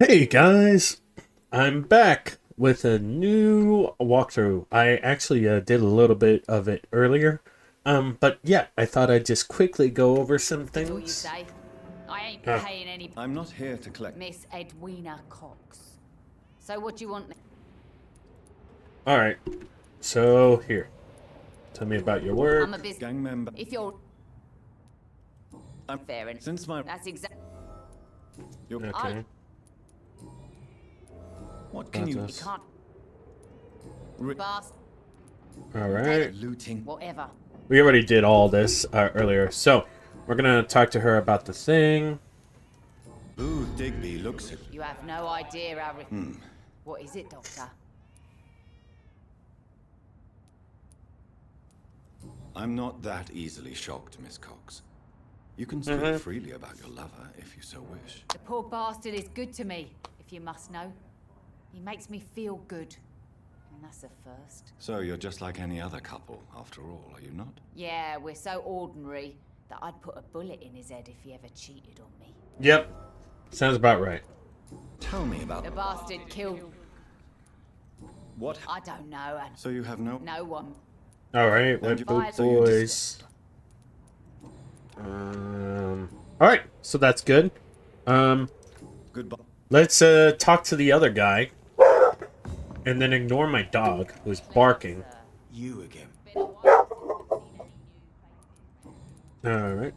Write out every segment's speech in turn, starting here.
Hey guys, I'm back with a new walkthrough. I actually did a little bit of it earlier, but yeah, I thought I'd just quickly go over some That's all you things. say. I ain't Uh, paying any. I'm not here to collect. Miss Edwina Cox. So what do you want? all right, so here, tell me about your I'm a work. business. Gang member. If you're I'm fair and since my that's exactly. your, Okay, what can that's you You us. can't bast All right, looting? whatever. we already did all this earlier, so we're gonna talk to her about the thing. Booth Digby looks at. You have no idea how. What is it, Doctor? I'm not that easily shocked, Miss Cox. You can speak freely about your lover if you so wish. The poor bastard is good to me, if you must know. He makes me feel good, and that's a first. So you're just like any other couple, after all, are you not? Yeah, we're so ordinary that I'd put a bullet in his head if he ever cheated on me. Yep, sounds about right. Tell me about The bastard killed. what. I don't know, and So you have no. no one. All right, And what you- boot so you boys? All right, so that's good. Um, Goodbye. let's talk to the other guy, and then ignore my dog who's barking. You again. All right.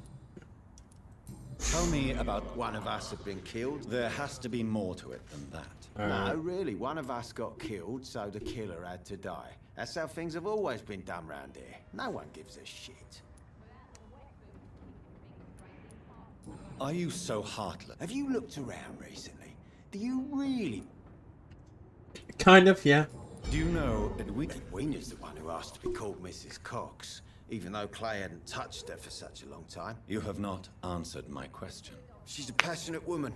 Tell me about. One of us had been killed. There has to be more to it than that. No, really. One of us got killed, so the killer had to die. That's how things have always been done round here. No one gives a shit. Are you so heartless? Have you looked around recently? Do you really? Kind of, yeah. Do you know Edwina? Edwina's the one who asked to be called Mrs. Cox, even though Clay hadn't touched her for such a long time. You have not answered my question. She's a passionate woman.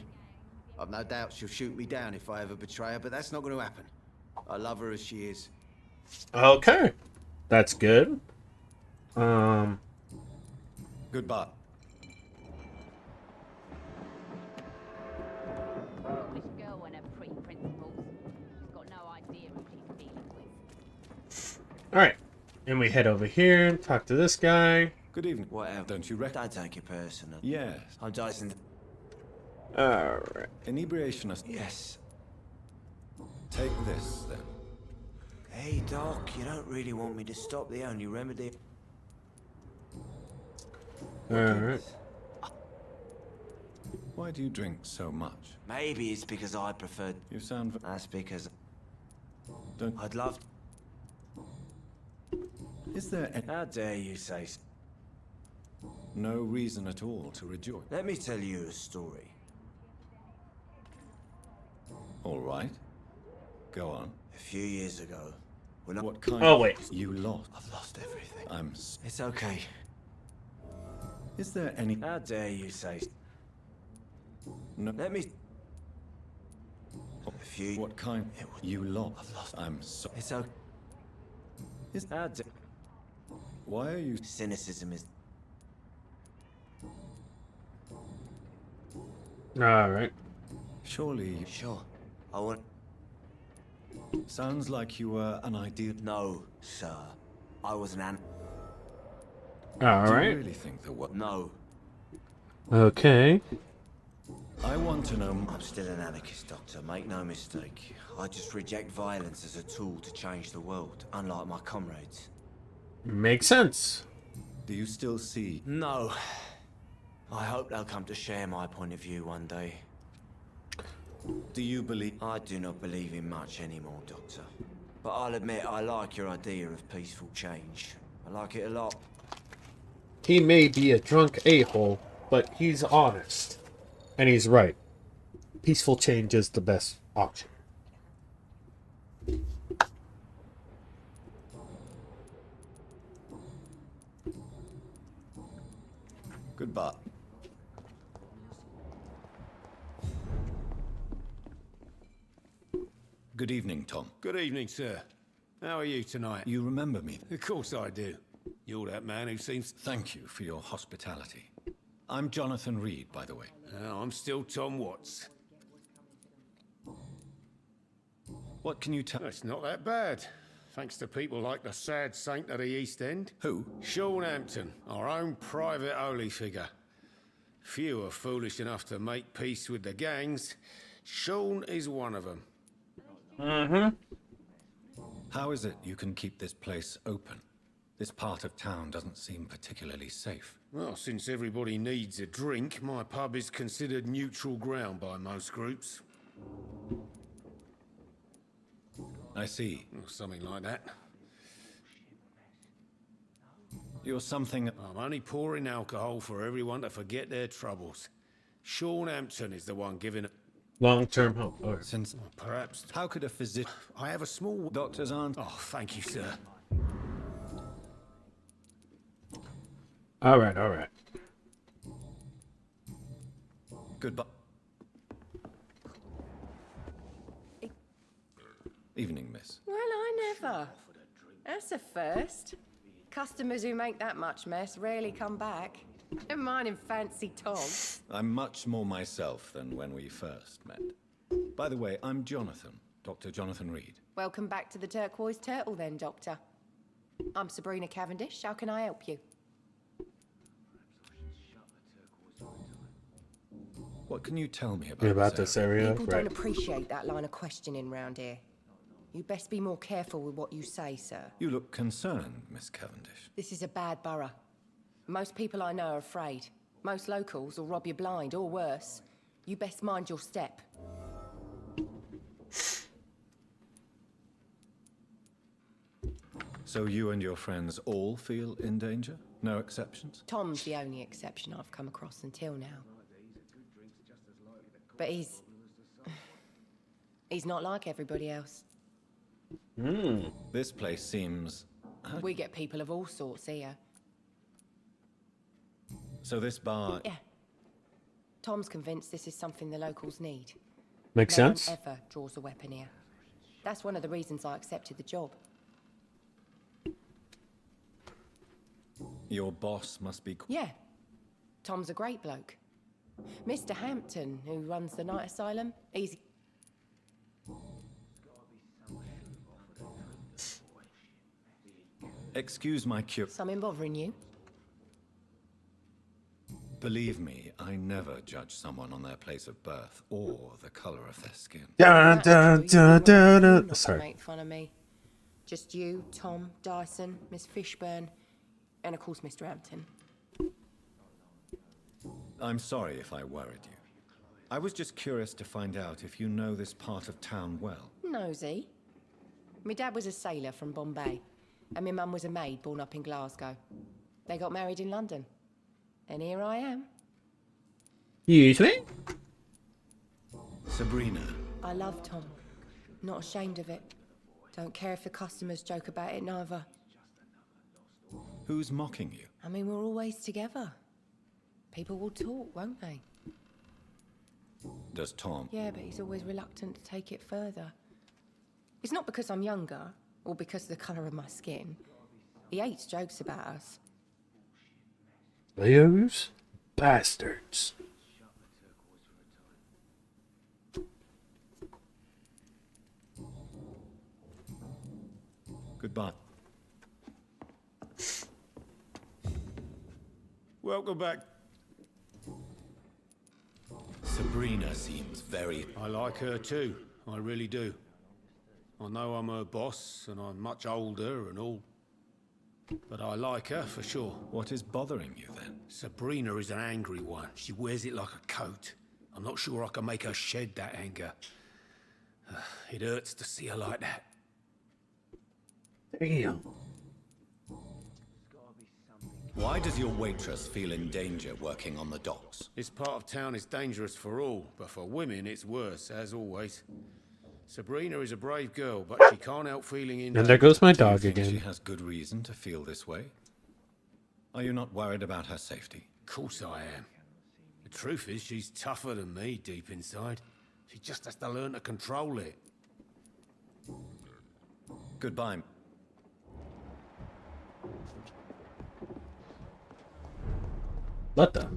I've no doubt she'll shoot me down if I ever betray her, but that's not going to happen. I love her as she is. Okay, that's good. Um, Goodbye. This girl and her pretty principles. She's got no idea who she's dealing with. all right, and we head over here and talk to this guy. Good evening. Whatever. Don't you reckon? Don't take it personal. Yes. I'm Dyson. All right. Inebriation. Yes. Take this then. Hey, Doc, you don't really want me to stop. The only remedy... All right. Why do you drink so much? Maybe it's because I prefer... You sound. That's because Don't. I'd love... Is there How dare you say... no reason at all to rejoice? Let me tell you a story. All right. Go on. A few years ago, when What kind? Oh, of- wait. You lost. I've lost everything. I'm. It's okay. Is there any? How dare you say... No. Let me... A few... What kind? It was- You lost. I've lost- I'm so. It's okay. Is. How dare... Why are you? Cynicism is... All right. Surely. Sure. I want... Sounds like you were an ideal. No, sir. I was an an... All Do you right. really think that what? No. Okay. I want to know. I'm still an anarchist, Doctor. Make no mistake. I just reject violence as a tool to change the world, unlike my comrades. Makes sense. Do you still see? No. I hope they'll come to share my point of view one day. Do you believe? I do not believe in much anymore, Doctor. But I'll admit I like your idea of peaceful change. I like it a lot. He may be a drunk a-hole, but he's honest, and he's right. Peaceful change is the best option. Goodbye. Good evening, Tom. Good evening, sir. How are you tonight? You remember me? Of course I do. You're that man who seems... Thank you for your hospitality. I'm Jonathan Reed, by the way. I'm still Tom Watts. What can you tell? It's not that bad. Thanks to people like the sad saint of the East End. Who? Sean Hampton, our own private holy figure. Few are foolish enough to make peace with the gangs. Sean is one of them. How is it you can keep this place open? This part of town doesn't seem particularly safe. Well, since everybody needs a drink, my pub is considered neutral ground by most groups. I see. Or something like that. You're something... I'm only pouring alcohol for everyone to forget their troubles. Sean Hampton is the one giving it. Long-term hope. Or Since... Perhaps. How could a physician... I have a small. Doctors aren't... Oh, thank you, sir. all right, all right. Goodbye. Evening, miss. Well, I never. That's a first. Customers who make that much mess rarely come back. Never mind in fancy togs. I'm much more myself than when we first met. By the way, I'm Jonathan, Dr. Jonathan Reed. Welcome back to the Turquoise Turtle then, Doctor. I'm Sabrina Cavendish. How can I help you? What can you tell me About this area, People right? don't appreciate that line of questioning round here. You best be more careful with what you say, sir. You look concerned, Miss Cavendish. This is a bad borough. Most people I know are afraid. Most locals will rob you blind, or worse. You best mind your step. So you and your friends all feel in danger? No exceptions? Tom's the only exception I've come across until now. But he's not like everybody else. This place seems... We get people of all sorts here. So this bar... Yeah. Tom's convinced this is something the locals need. Makes No sense. one ever draws a weapon here. That's one of the reasons I accepted the job. Your boss must be... Yeah. Tom's a great bloke. Mr. Hampton, who runs the night asylum, he's... Excuse my cure... Something bothering you? Believe me, I never judge someone on their place of birth or the color of their skin. Dun, dun, dun, dun, dun. Not Sorry. make fun of me. Just you, Tom, Dyson, Miss Fishburne, and of course Mr. Hampton. I'm sorry if I worried you. I was just curious to find out if you know this part of town well. Nosy. My dad was a sailor from Bombay, and my mum was a maid born up in Glasgow. They got married in London. And here I am. Usually. Sabrina, I love Tom. Not ashamed of it. Don't care if the customers joke about it neither. who's mocking you? I mean, we're always together. People will talk, won't they? Does Tom? Yeah, but he's always reluctant to take it further. It's not because I'm younger, or because of the colour of my skin. He hates jokes about us. Those bastards. Goodbye. Welcome back. Sabrina seems very... I like her too. I really do. I know I'm her boss, and I'm much older and all. But I like her for sure. What is bothering you then? Sabrina is an angry one. She wears it like a coat. I'm not sure I can make her shed that anger. It hurts to see her like that. Damn. Why does your waitress feel in danger working on the docks? This part of town is dangerous for all, but for women it's worse, as always. Sabrina is a brave girl, but she can't help feeling in And there goes my dog Think again. she has good reason to feel this way? Are you not worried about her safety? Of course I am. The truth is, she's tougher than me deep inside. She just has to learn to control it. Goodbye. What the?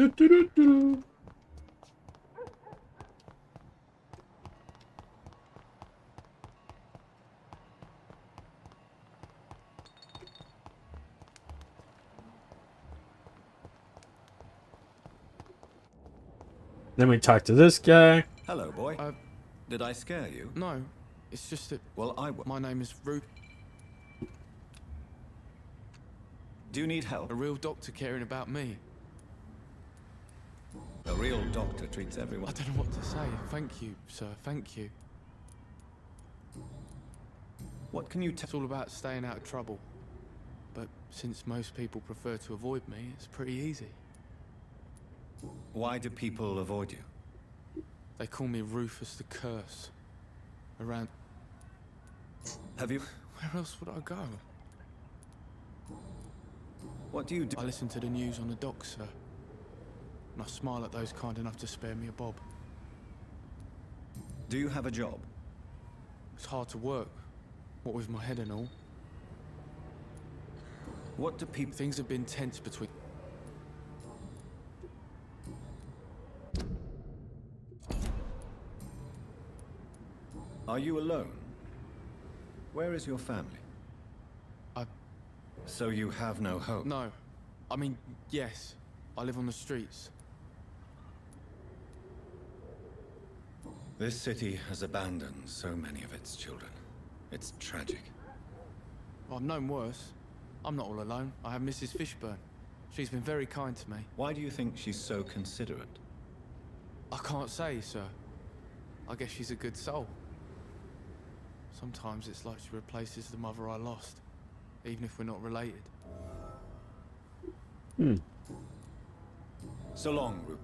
Do, do, do, do. Then we talk to this guy. Hello, boy. Did I scare you? No, it's just that Well, my name is Rube. Do you need help? A real doctor caring about me. A real doctor treats everyone. I don't know what to say. Thank you, sir. Thank you. What can you It's tell? all about staying out of trouble. But since most people prefer to avoid me, it's pretty easy. Why do people avoid you? They call me Rufus the Curse. Around... Have you? Where else would I go? What do you do? I listen to the news on the docks, sir. And I smile at those kind enough to spare me a bob. Do you have a job? It's hard to work. What with my head and all. What do people? Things have been tense between... Are you alone? Where is your family? So you have no home? No. I mean, yes. I live on the streets. This city has abandoned so many of its children. It's tragic. I've known worse. I'm not all alone. I have Mrs. Fishburne. She's been very kind to me. Why do you think she's so considerate? I can't say, sir. I guess she's a good soul. Sometimes it's like she replaces the mother I lost, even if we're not related. So long, Rube.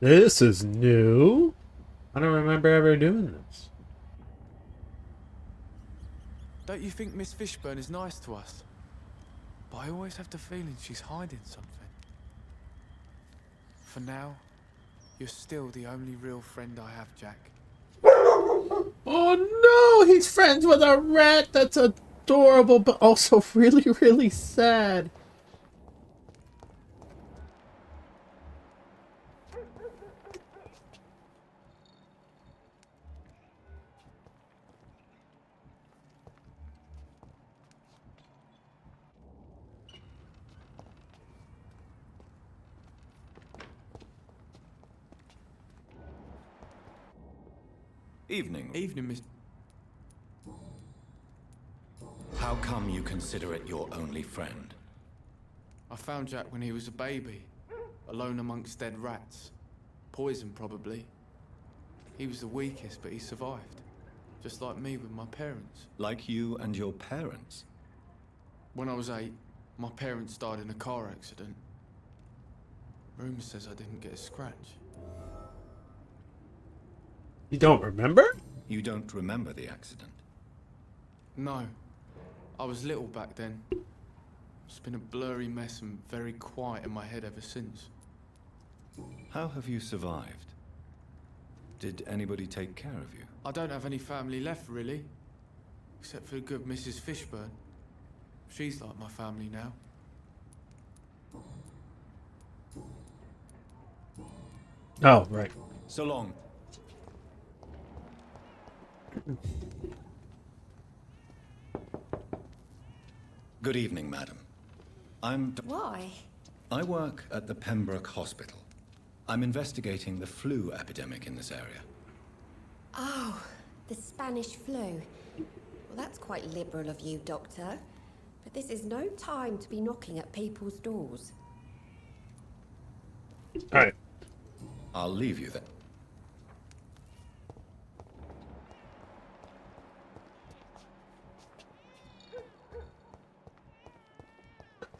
This is new. I don't remember ever doing this. Don't you think Miss Fishburne is nice to us? But I always have the feeling she's hiding something. For now, you're still the only real friend I have, Jack. Oh no, he's friends with a rat. That's adorable, but also really, really sad. Evening. Evening, Miss... How come you consider it your only friend? I found Jack when he was a baby, alone amongst dead rats. Poison, probably. He was the weakest, but he survived. Just like me with my parents. Like you and your parents? When I was 8, my parents died in a car accident. Rumour says I didn't get a scratch. You don't remember? You don't remember the accident? No. I was little back then. It's been a blurry mess and very quiet in my head ever since. How have you survived? Did anybody take care of you? I don't have any family left, really. Except for the good Mrs. Fishburne. She's like my family now. Oh, right. So long. Good evening, madam. Why? I work at the Pembroke Hospital. I'm investigating the flu epidemic in this area. Oh, the Spanish flu. Well, that's quite liberal of you, Doctor. But this is no time to be knocking at people's doors. All right. I'll leave you then.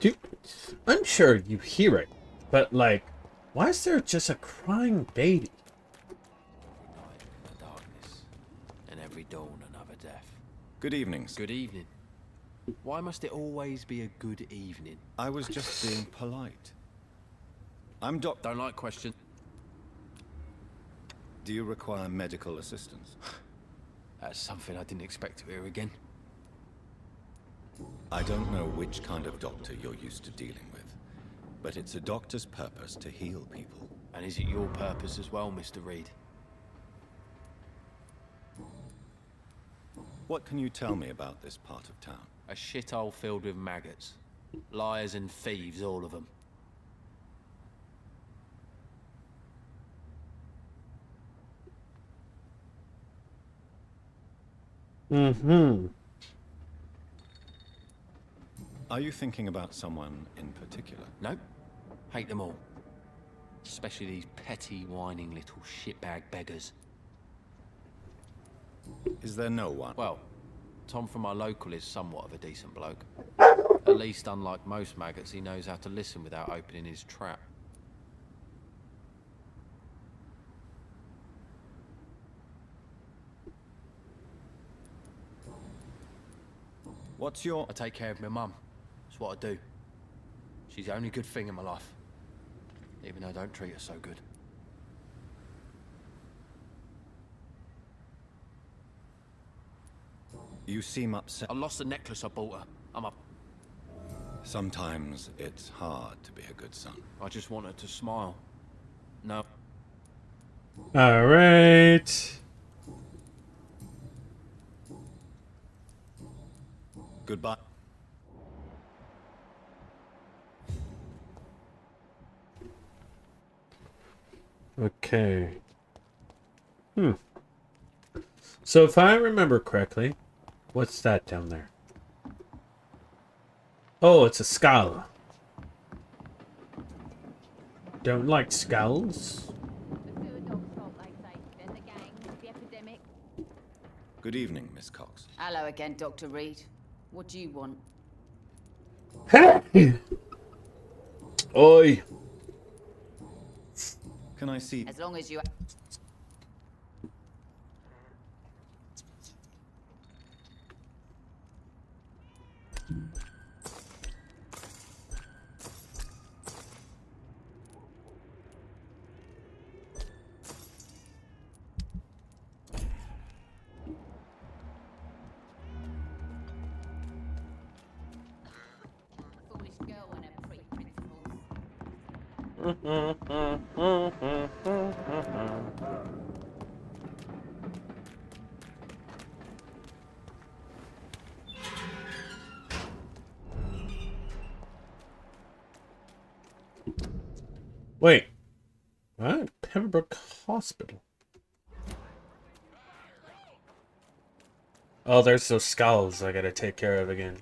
Dude, I'm sure you hear it, but like, why is there just a crying baby? Good evening, sir. Good evening. Why must it always be a good evening? I was just being polite. I'm Doc. Don't like questions. Do you require medical assistance? That's something I didn't expect to hear again. I don't know which kind of doctor you're used to dealing with, but it's a doctor's purpose to heal people. And is it your purpose as well, Mr. Reed? What can you tell me about this part of town? A shithole filled with maggots. Liars and thieves, all of them. Mm-hmm. Are you thinking about someone in particular? Nope. Hate them all. Especially these petty, whining little shitbag beggars. Is there no one? Well, Tom from our local is somewhat of a decent bloke. At least, unlike most maggots, he knows how to listen without opening his trap. What's your... I take care of my mum. It's what I do. She's the only good thing in my life. Even though I don't treat her so good. You seem upset. I lost the necklace I bought her. I'm up. Sometimes it's hard to be a good son. I just want her to smile. No. All right. Goodbye. Okay. So if I remember correctly, what's that down there? Oh, it's a skull. Don't like skulls. Good evening, Miss Cox. Hello again, Dr. Reed. What do you want? Hey! Oi! Can I see... As long as you... Foolish girl and her pre-principles. Wait. What? Pembroke Hospital. Oh, there's those skulls I gotta take care of again.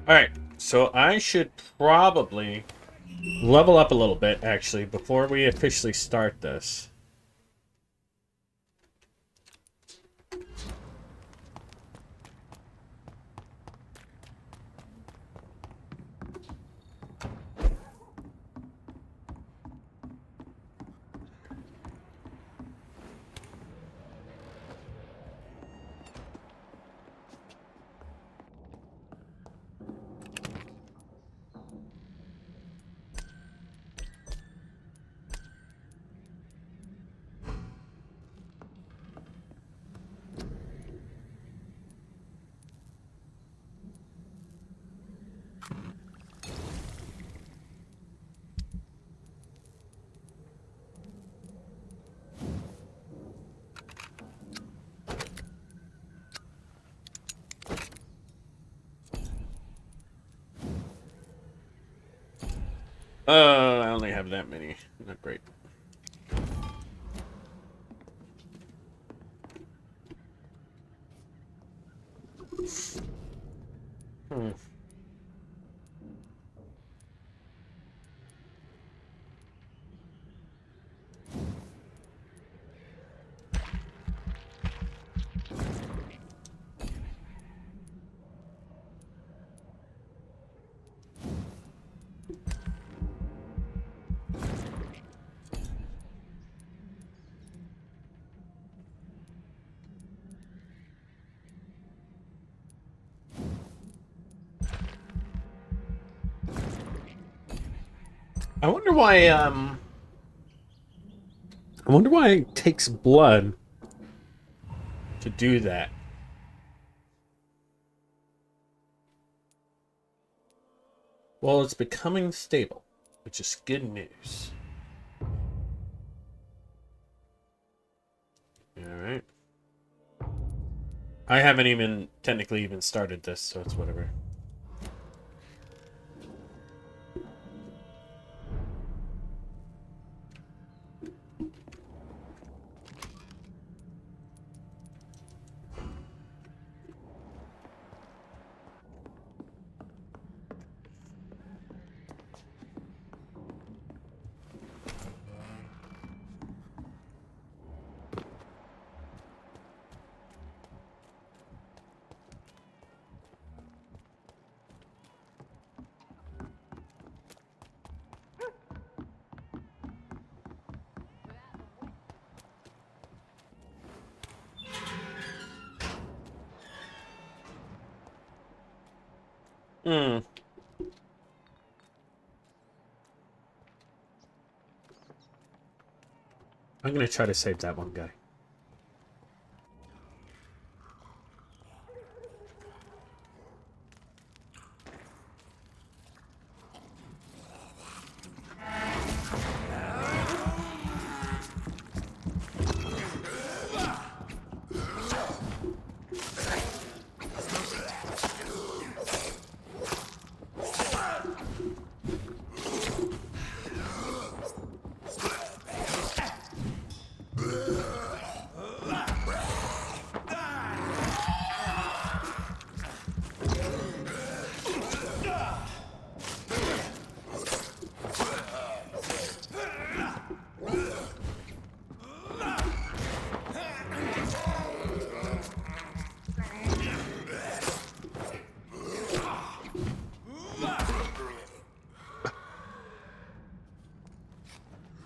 Alright, so I should probably level up a little bit, actually, before we officially start this. I only have that many. Not great. I wonder why, I wonder why it takes blood to do that. Well, it's becoming stable, which is good news. Alright. I haven't even technically even started this, so it's whatever. Hmm. I'm gonna try to save that one guy.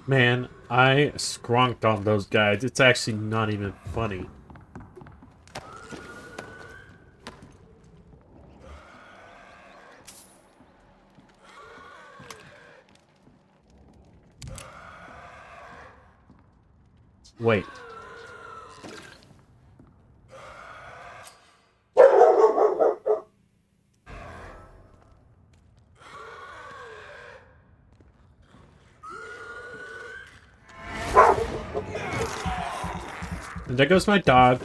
Man, I skrunked on those guys. It's actually not even funny. Wait. And there goes my dog.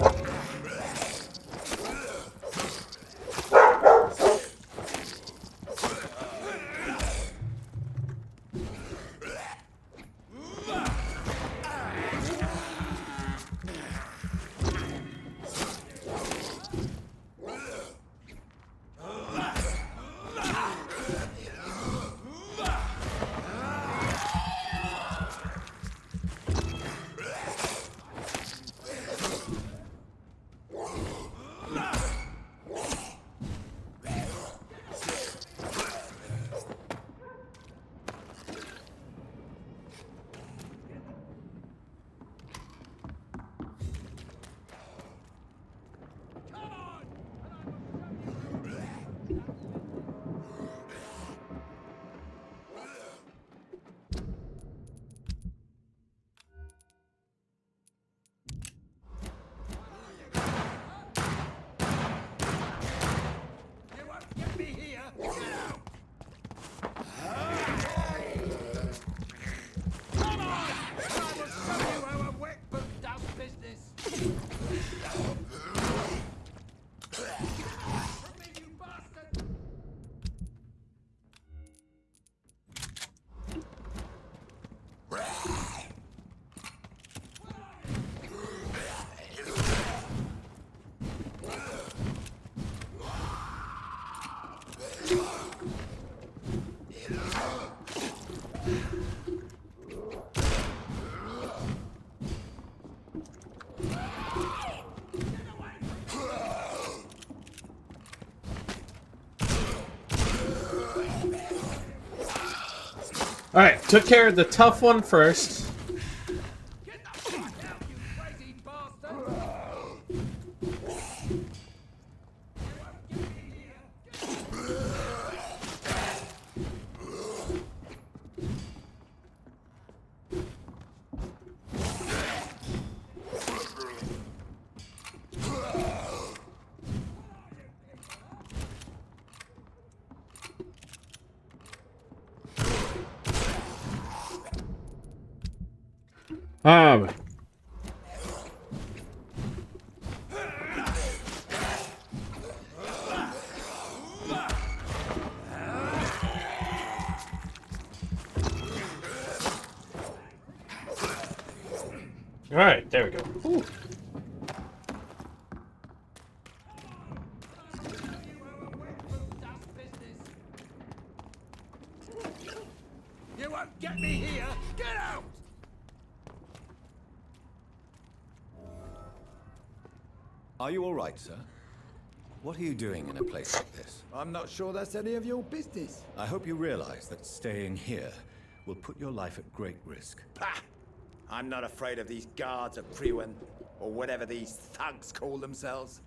Alright, took care of the tough one first. Um. All right, there we go. Ooh. You won't get me here! Get out! Are you all right, sir? What are you doing in a place like this? I'm not sure that's any of your business. I hope you realize that staying here will put your life at great risk. Pah! I'm not afraid of these guards of Priwen, or whatever these thugs call themselves.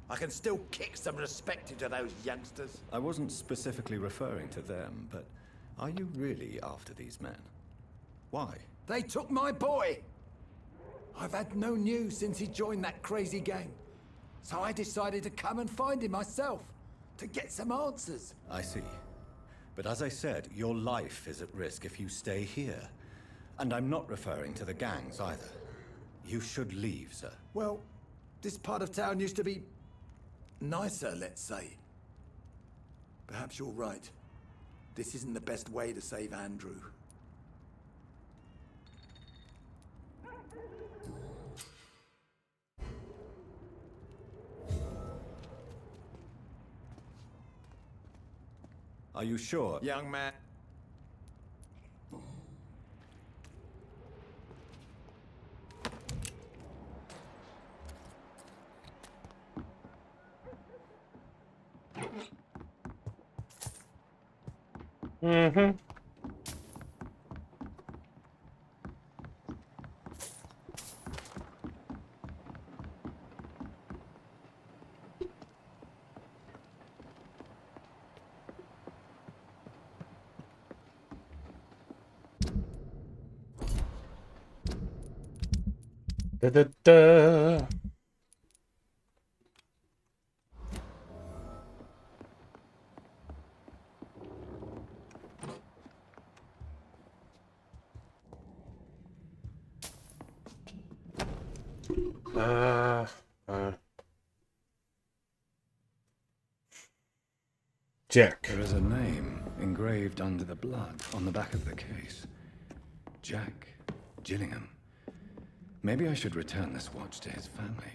I can still kick some respect into those youngsters. I wasn't specifically referring to them, but are you really after these men? Why? They took my boy! I've had no news since he joined that crazy gang. So I decided to come and find him myself, to get some answers. I see. But as I said, your life is at risk if you stay here. And I'm not referring to the gangs either. You should leave, sir. Well, this part of town used to be nicer, let's say. Perhaps you're right. This isn't the best way to save Andrew. Are you sure? Young man. Mm-hmm. Da da da. Jack. There is a name engraved under the blood on the back of the case. Jack Gillingham. Maybe I should return this watch to his family.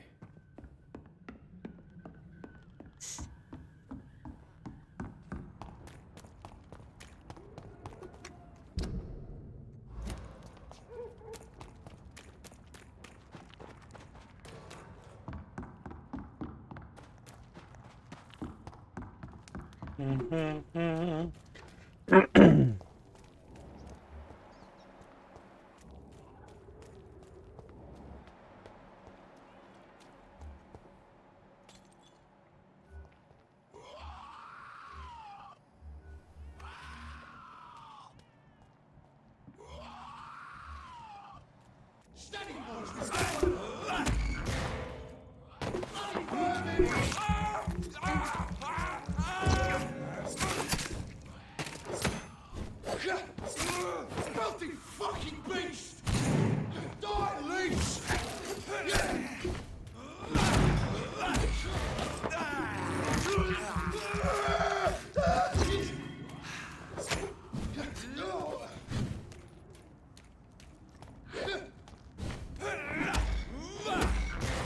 Filthy fucking beast! Die, leech!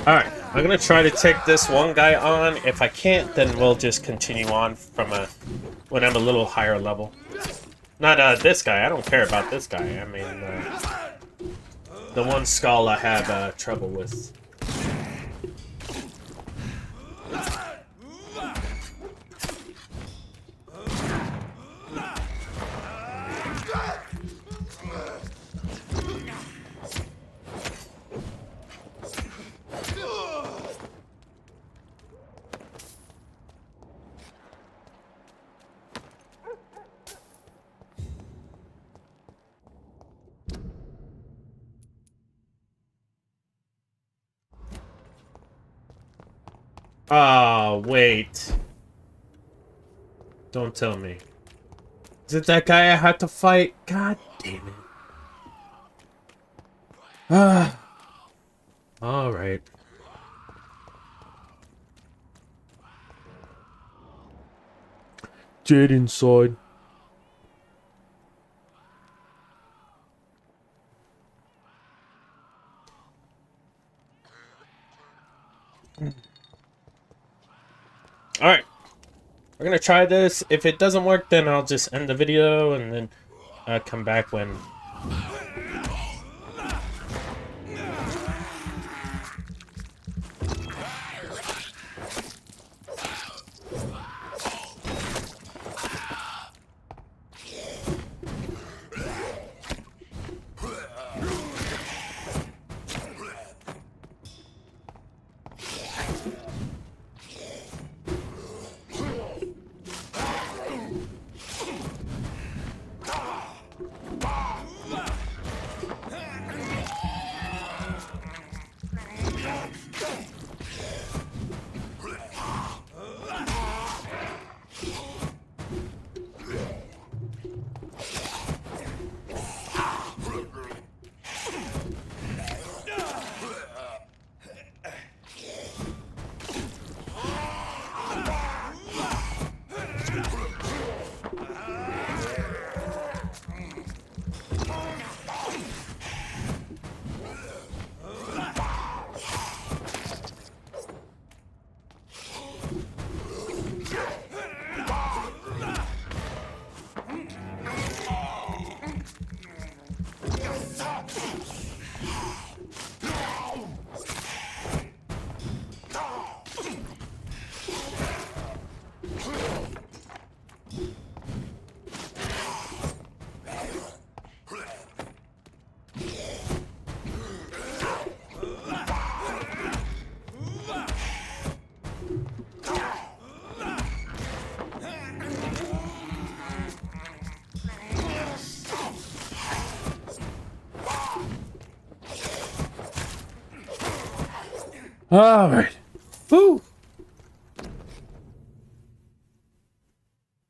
Alright, I'm gonna try to take this one guy on. If I can't, then we'll just continue on from when I'm a little higher level. Not this guy, I don't care about this guy. I mean, the one skull I have trouble with. Oh, wait. Don't tell me. Is it that guy I had to fight? God damn it. All right. Dead inside. All right. We're gonna try this. If it doesn't work, then I'll just end the video and then come back when. All right. Woo.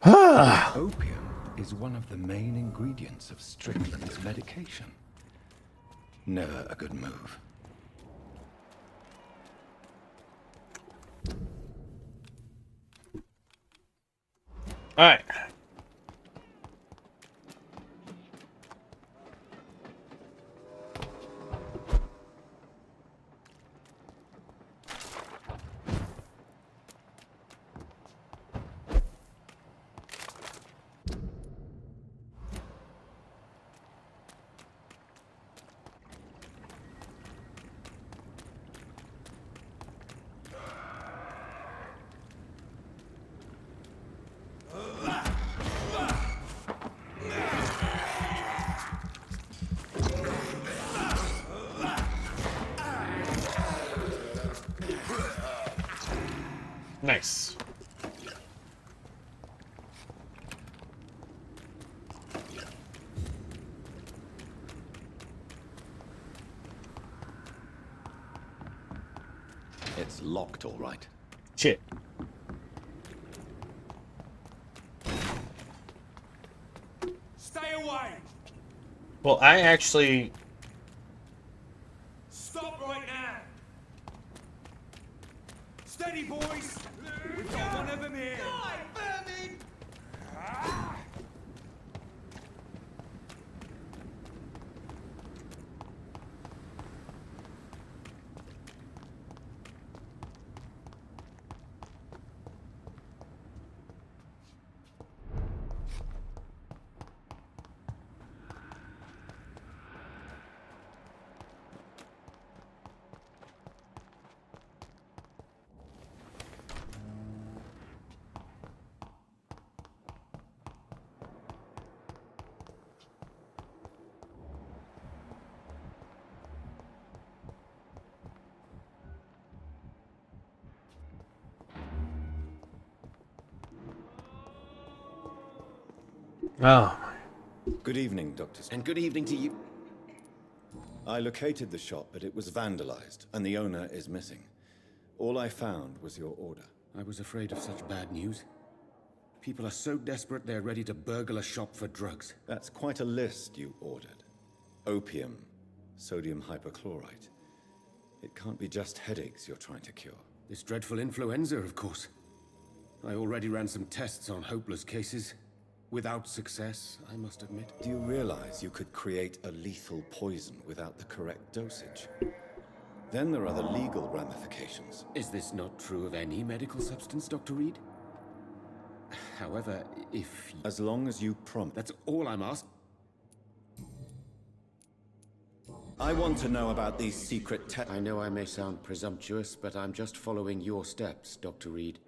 Opium is one of the main ingredients of Strickland's medication. Never a good move. All right. Nice. It's locked, all right. Shit. Stay away! Well, I actually. Stop right now! Steady, boys! We've got one of them here! Die, vermin! Oh. Good evening, Doctor. And good evening to you. I located the shop, but it was vandalized, and the owner is missing. All I found was your order. I was afraid of such bad news. People are so desperate they're ready to burgle a shop for drugs. That's quite a list you ordered. Opium, Sodium hypochlorite. It can't be just headaches you're trying to cure. This dreadful influenza, of course. I already ran some tests on hopeless cases. Without success, I must admit. Do you realize you could create a lethal poison without the correct dosage? Then there are the legal ramifications. Is this not true of any medical substance, Dr. Reed? However, if... As long as you promise. That's all I'm asking. I want to know about these secret I know I may sound presumptuous, but I'm just following your steps, Dr. Reed.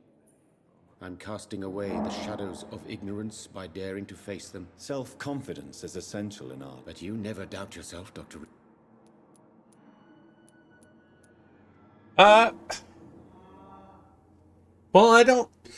I'm casting away the shadows of ignorance by daring to face them. Self-confidence is essential in art. But you never doubt yourself, Dr. Reed. Well, I don't.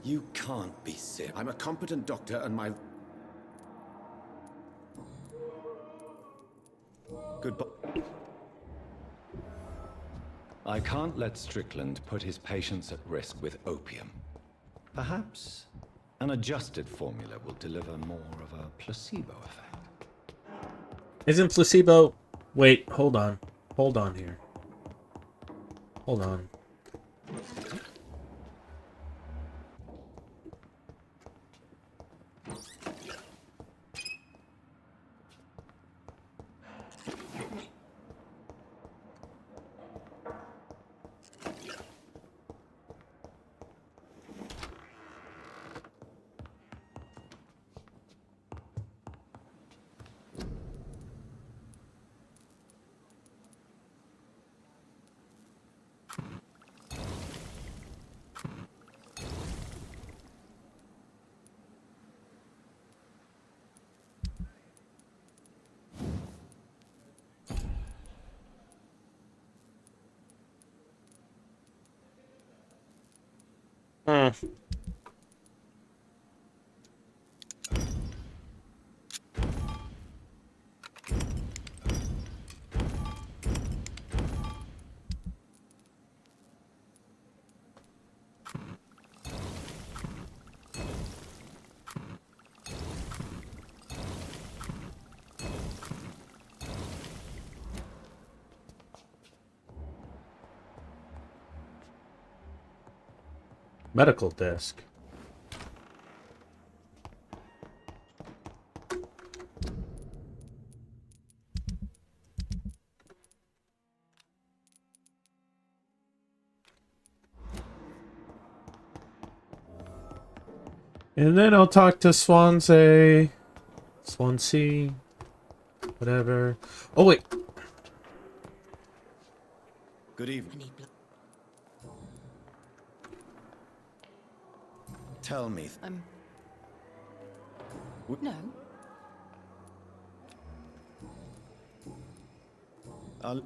You can't be serious. I'm a competent doctor and my... Goodbye. I can't let Strickland put his patients at risk with opium. Perhaps an adjusted formula will deliver more of a placebo effect. Isn't placebo... Wait, hold on. Hold on here. Hold on. Medical desk. And then I'll talk to Swansea, whatever. Oh, wait. Good evening. Tell me. No. I'll...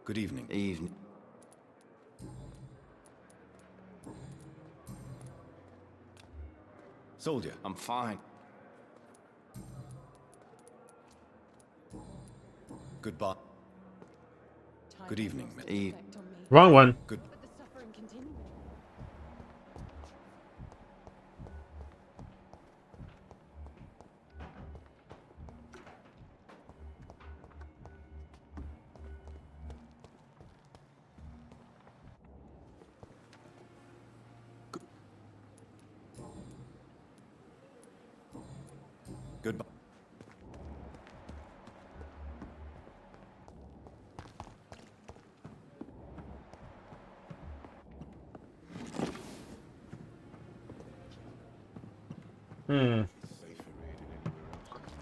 Good evening. Evening. Soldier. I'm fine. Goodbye. Good evening, Miss. Wrong one. Good. But the suffering continues. Goodbye.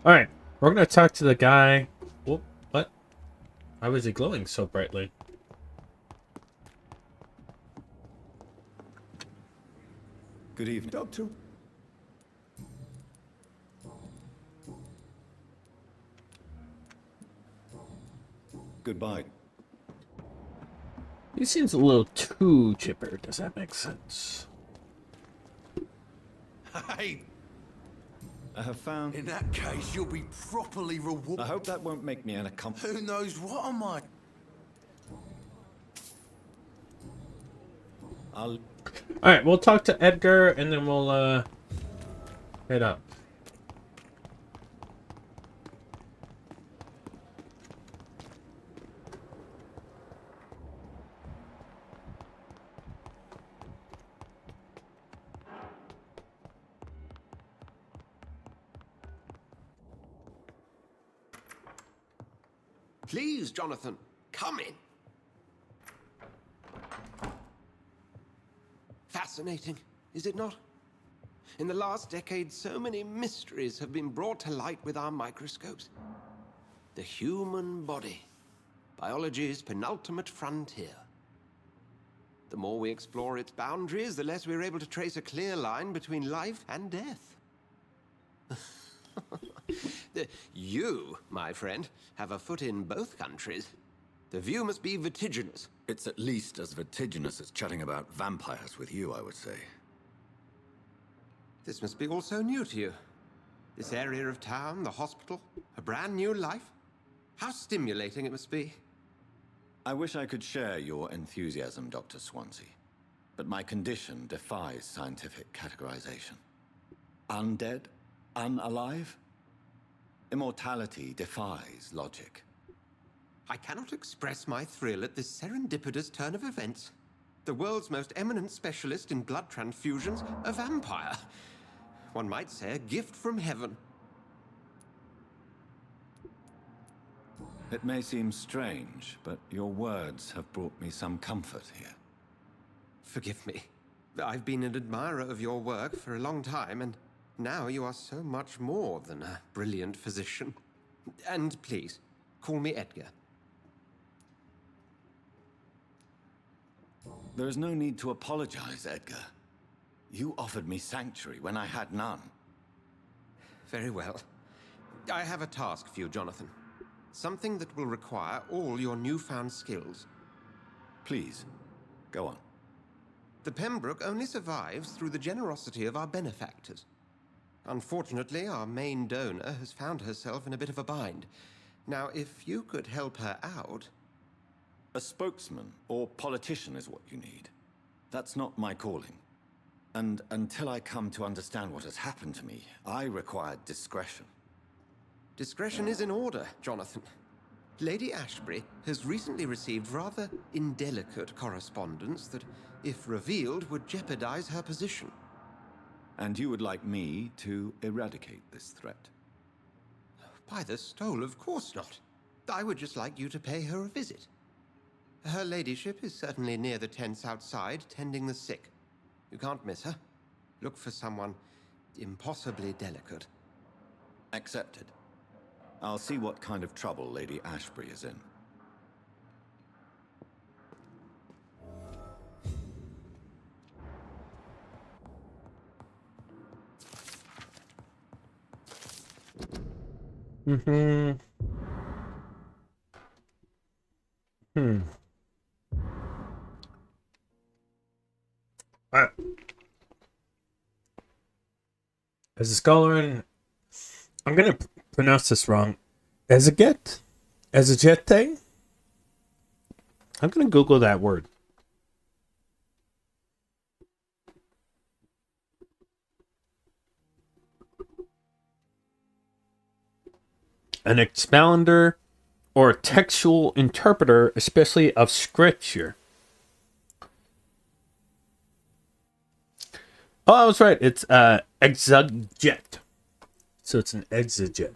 Alright, we're gonna talk to the guy. Whoop, what? Why was he glowing so brightly? Good evening. Doctor. Goodbye. He seems a little too chipper. Does that make sense? Hey, I have found... in that case, you'll be properly rewarded. I hope that won't make me an accomplice. Who knows what I might. I'll... Alright, we'll talk to Edgar and then we'll head up. Please, Jonathan, come in. Fascinating, is it not? In the last decade, so many mysteries have been brought to light with our microscopes. The human body, biology's penultimate frontier. The more we explore its boundaries, the less we're able to trace a clear line between life and death. You, my friend, have a foot in both countries. The view must be vertiginous. It's at least as vertiginous as chatting about vampires with you, I would say. This must be all so new to you. This area of town, the hospital, a brand new life. How stimulating it must be. I wish I could share your enthusiasm, Dr. Swansea. But my condition defies scientific categorization. Undead? Unalive? Immortality defies logic. I cannot express my thrill at this serendipitous turn of events. The world's most eminent specialist in blood transfusions, a vampire. One might say a gift from heaven. It may seem strange, but your words have brought me some comfort here. Forgive me. I've been an admirer of your work for a long time, and now you are so much more than a brilliant physician. And please, call me Edgar. There is no need to apologize, Edgar. You offered me sanctuary when I had none. Very well. I have a task for you, Jonathan. Something that will require all your newfound skills. Please, go on. The Pembroke only survives through the generosity of our benefactors. Unfortunately, our main donor has found herself in a bit of a bind. Now, if you could help her out... A spokesman or politician is what you need. That's not my calling. And until I come to understand what has happened to me, I require discretion. Discretion is in order, Jonathan. Lady Ashbury has recently received rather indelicate correspondence that, if revealed, would jeopardize her position. And you would like me to eradicate this threat? By the stole, of course not. I would just like you to pay her a visit. Her ladyship is certainly near the tents outside, tending the sick. You can't miss her. Look for someone impossibly delicate. Accepted. I'll see what kind of trouble Lady Ashbury is in. As a scholar in... I'm gonna pronounce this wrong. Ezeget? Exegete? I'm going to Google that word. An expounder or a textual interpreter, especially of scripture. Oh, I was right. It's exegete. So it's an exegete.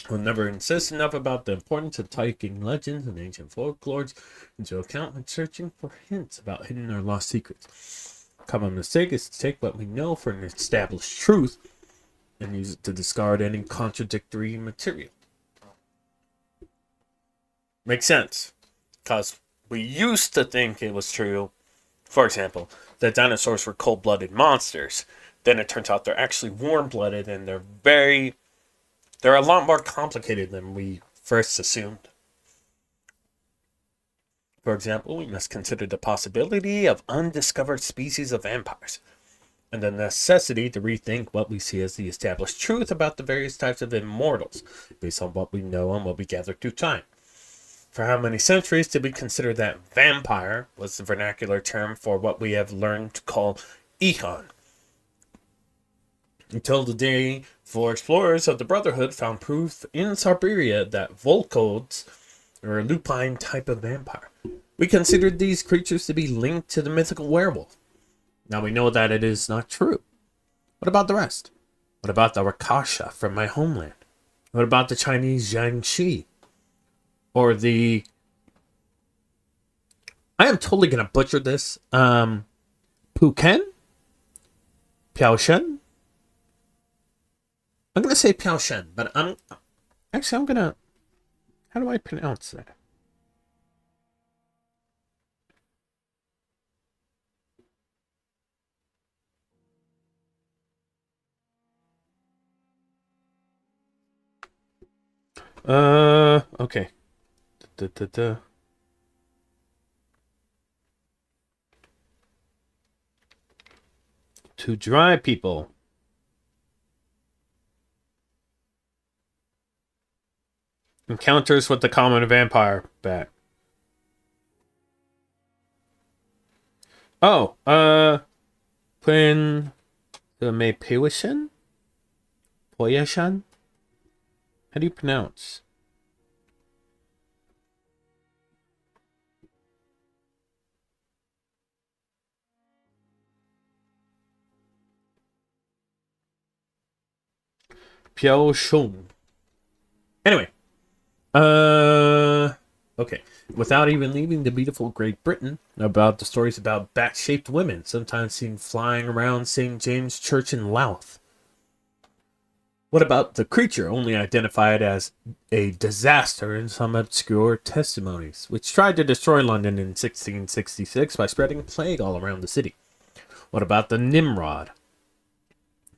We'll never insist enough about the importance of taking legends and ancient folklores into account when searching for hints about hidden or lost secrets. A common mistake is to take what we know for an established truth and use it to discard any contradictory material. Makes sense, because we used to think it was true. For example, that dinosaurs were cold-blooded monsters. Then it turns out they're actually warm-blooded, and they're a lot more complicated than we first assumed. For example, we must consider the possibility of undiscovered species of vampires, and the necessity to rethink what we see as the established truth about the various types of immortals, based on what we know and what we gather through time. For how many centuries did we consider that vampire was the vernacular term for what we have learned to call Econ? Until the day four explorers of the Brotherhood found proof in Siberia that Volkods are a lupine type of vampire. We considered these creatures to be linked to the mythical werewolf. Now we know that it is not true. What about the rest? What about the Rakasha from my homeland? What about the Chinese Jiangxi? Or the... I am totally going to butcher this. Puken? Piaoshen? I'm going to say Piaoshen, but I'm going to... How do I pronounce that? Okay. To dry people. Encounters with the common vampire bat. Oh, when the Maypewishan? Poyashan? How do you pronounce? Piao Shun. Anyway. Okay. Without even leaving the beautiful Great Britain, about the stories about bat-shaped women, sometimes seen flying around St. James Church in Louth. What about the creature only identified as a disaster in some obscure testimonies, which tried to destroy London in 1666 by spreading plague all around the city? What about the Nimrod?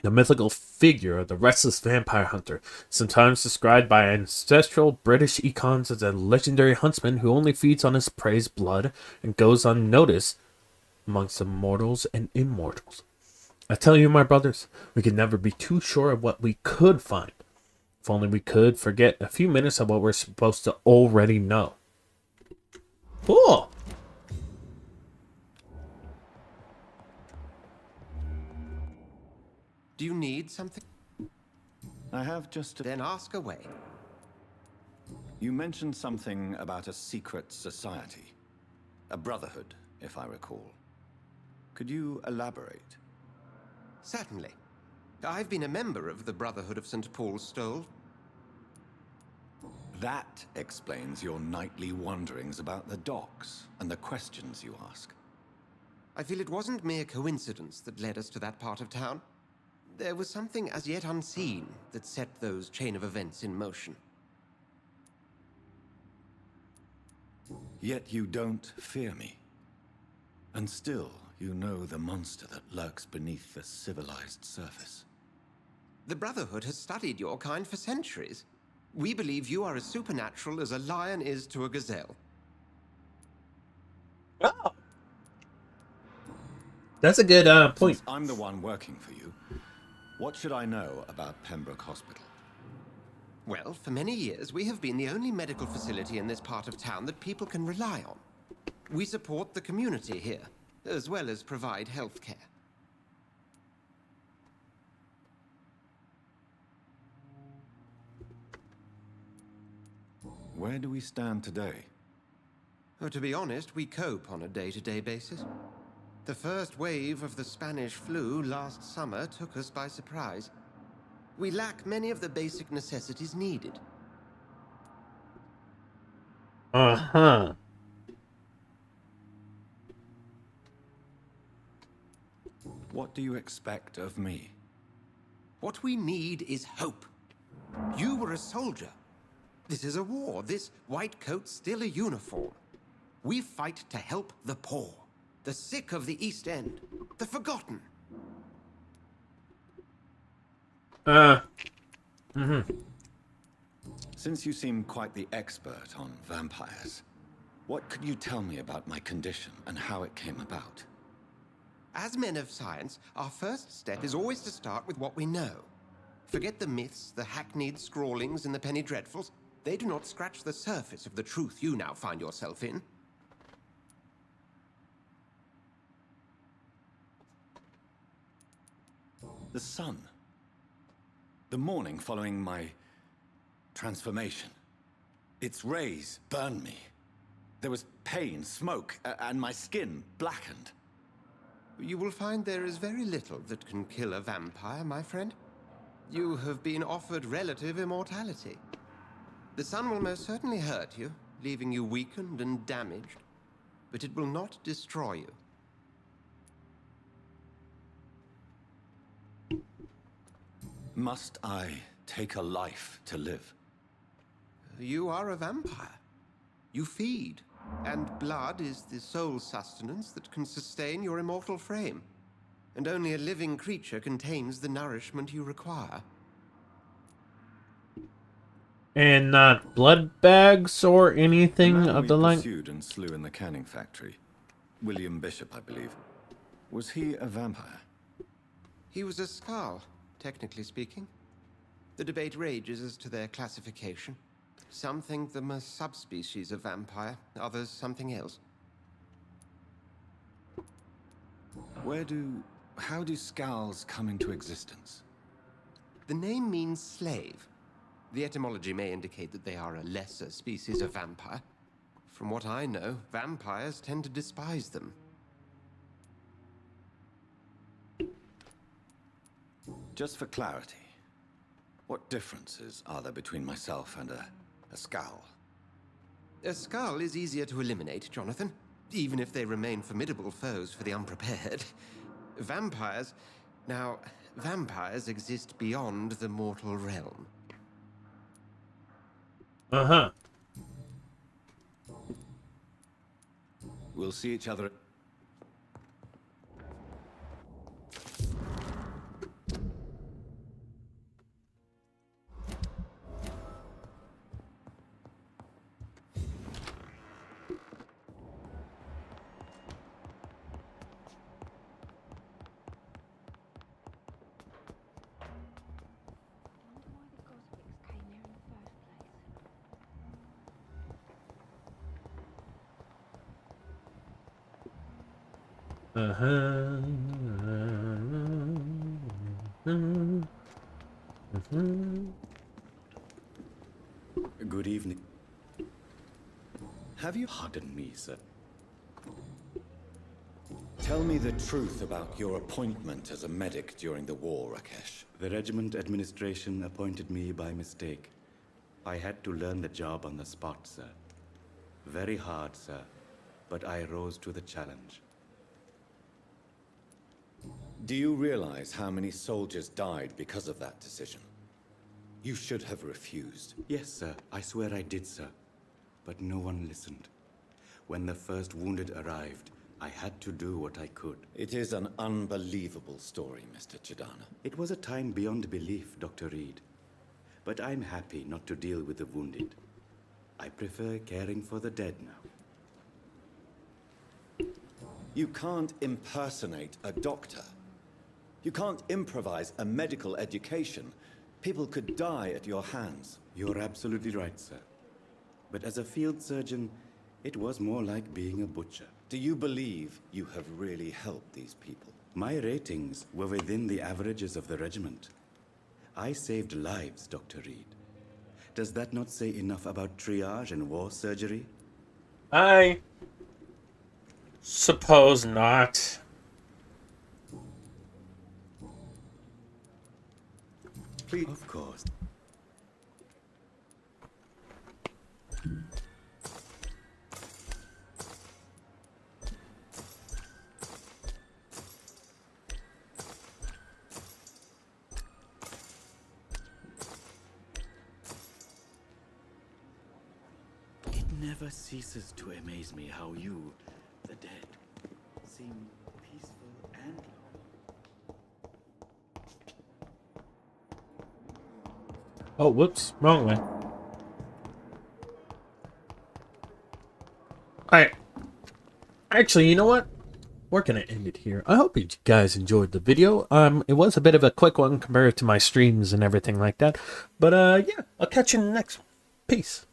The mythical figure of the restless vampire hunter, sometimes described by ancestral British econs as a legendary huntsman who only feeds on his prey's blood and goes unnoticed amongst the mortals and immortals. I tell you, my brothers, we can never be too sure of what we could find. If only we could forget a few minutes of what we're supposed to already know. Cool! Do you need something? I have just... Then ask away. You mentioned something about a secret society. A brotherhood, if I recall. Could you elaborate? Certainly. I've been a member of the Brotherhood of St. Paul's Stole. That explains your nightly wanderings about the docks and the questions you ask. I feel it wasn't mere coincidence that led us to that part of town. There was something as yet unseen that set those chain of events in motion. Yet you don't fear me. And still, you know the monster that lurks beneath the civilized surface. The Brotherhood has studied your kind for centuries. We believe you are as supernatural as a lion is to a gazelle. Oh. That's a good point. Since I'm the one working for you, what should I know about Pembroke Hospital? Well, for many years, we have been the only medical facility in this part of town that people can rely on. We support the community here, as well as provide health care. Where do we stand today? Oh, to be honest, we cope on a day-to-day basis. The first wave of the Spanish flu last summer took us by surprise. We lack many of the basic necessities needed. Uh-huh. What do you expect of me? What we need is hope. You were a soldier. This is a war. This white coat's still a uniform. We fight to help the poor, the sick of the East End, the forgotten. Since you seem quite the expert on vampires, what could you tell me about my condition and how it came about? As men of science, our first step is always to start with what we know. Forget the myths, the hackneyed scrawlings, and the penny dreadfuls. They do not scratch the surface of the truth you now find yourself in. The sun. The morning following my transformation. Its rays burned me. There was pain, smoke, and my skin blackened. You will find there is very little that can kill a vampire, my friend. You have been offered relative immortality. The sun will most certainly hurt you, leaving you weakened and damaged, but it will not destroy you. Must I take a life to live? You are a vampire. You feed, and blood is the sole sustenance that can sustain your immortal frame. And only a living creature contains the nourishment you require. And not blood bags or anything The man of the we like? pursued and slew in the canning factory. William Bishop, I believe. Was he a vampire? He was a Skald, technically speaking. The debate rages as to their classification. Some think them a subspecies of vampire, others something else. How do Skalds come into existence? The name means slave. The etymology may indicate that they are a lesser species of vampire. From what I know, vampires tend to despise them. Just for clarity, what differences are there between myself and a Skal? A Skull is easier to eliminate, Jonathan, even if they remain formidable foes for the unprepared. Vampires... Now, vampires exist beyond the mortal realm. Uh-huh. We'll see each other. Uh-huh. Good evening. Have you pardoned me, sir? Tell me the truth about your appointment as a medic during the war, Rakesh. The regiment administration appointed me by mistake. I had to learn the job on the spot, sir. Very hard, sir, but I rose to the challenge. Do you realize how many soldiers died because of that decision? You should have refused. Yes, sir. I swear I did, sir. But no one listened. When the first wounded arrived, I had to do what I could. It is an unbelievable story, Mr. Chidana. It was a time beyond belief, Dr. Reed. But I'm happy not to deal with the wounded. I prefer caring for the dead now. You can't impersonate a doctor. You can't improvise a medical education. People could die at your hands. You're absolutely right, sir. But as a field surgeon, it was more like being a butcher. Do you believe you have really helped these people? My ratings were within the averages of the regiment. I saved lives, Dr. Reed. Does that not say enough about triage and war surgery? I suppose not. Please. Of course. It never ceases to amaze me how you, the dead, seem peaceful and Oh, whoops. Wrong way. Alright. Actually, you know what? We're going to end it here. I hope you guys enjoyed the video. It was a bit of a quick one compared to my streams and everything like that. But, yeah. I'll catch you in the next one. Peace.